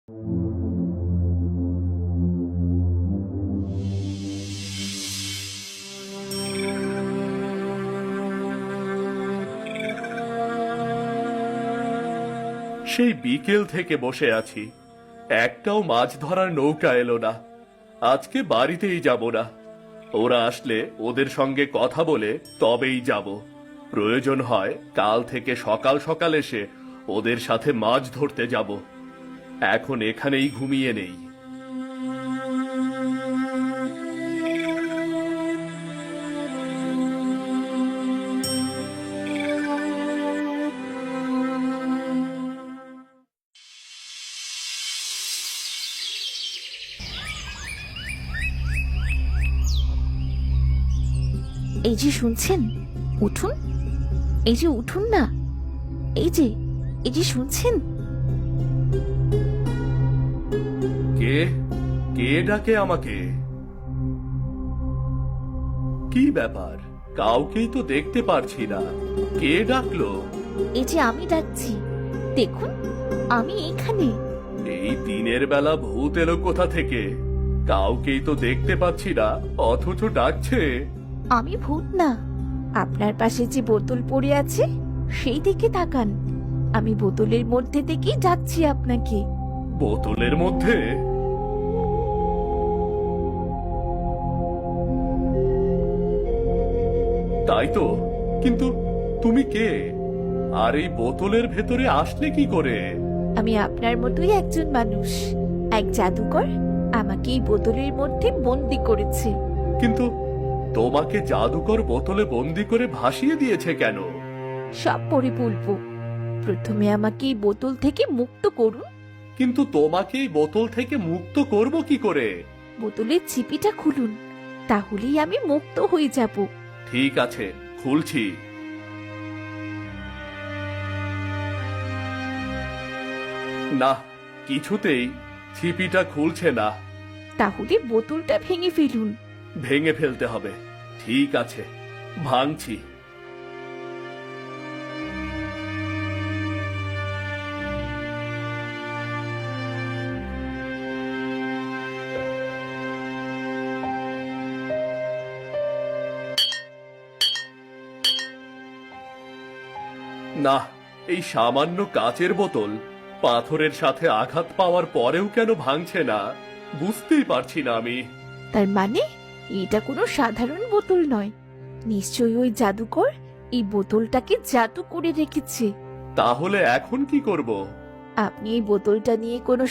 সেই বিকেল থেকে বসে আছি, একটাও মাছ ধরার নৌকা এলো না। আজকে বাড়িতেই যাব না, ওরা আসলে ওদের সঙ্গে কথা বলে তবেই যাব। প্রয়োজন হয় কাল থেকে সকাল সকাল এসে ওদের সাথে মাছ ধরতে যাব। এখন এখানেই ঘুমিয়ে নেই। এই যে শুনছেন, উঠুন, এই যে উঠুন না, এই যে শুনছেন। কে কে ডাকে আমাকে? কি ব্যাপার? কাউকেই তো দেখতে পারছি না, কে ডাকলো? এই যে আমি ডাকছি, দেখুন আমি এখানে। এই দিনের বেলা ভূত এলো কোথা থেকে? কাউকেই তো দেখতে পাচ্ছি না, অথচ ডাকছে। আমি ভূত না, আপনার পাশে যে বোতল পড়ে আছে সেই দিকে তাকান। আমি বোতলের মধ্যে থেকেই ডাকছি আপনাকে। বোতলের মধ্যে? তাই তো, কিন্তু তুমি কে? আর এই বোতলের ভেতরে আসলে কি করে? আমি আপনার মতোই একজন মানুষ। এক জাদুকর আমাকে এই বোতলের মধ্যে বন্দি করেছে। কিন্তু তোমাকে জাদুকর বোতলে বন্দি করে ভাসিয়ে দিয়েছে কেন? সব পরে বলবো, প্রথমে আমাকে এই বোতল থেকে মুক্ত করুন। কিন্তু তোমাকে এই বোতল থেকে মুক্ত করব কি করে? বোতলের ছিপিটা খুলুন, তাহলেই আমি মুক্ত হয়ে যাব। ঠিক আছে, খুলছি। না, কিছুতেই ছিপিটা খুলছে না। তাহলে বোতলটা ভেঙে ফেলুন। ভেঙে ফেলতে হবে। ঠিক আছে, ভাঙছি। না, এই সামান্য কাচের বোতল পাথরের সাথে আঘাত পাওয়ার পরেও কেন ভাঙছে না, বুঝতেই পারছি না আমি। তার মানে এটা কোনো সাধারণ বোতল নয়, নিশ্চয়ই ওই জাদুকর এই বোতলটাকে জাদু করে রেখেছে। তাহলে এখন কি করব? আপনি এই বোতলটা নিয়ে কোনো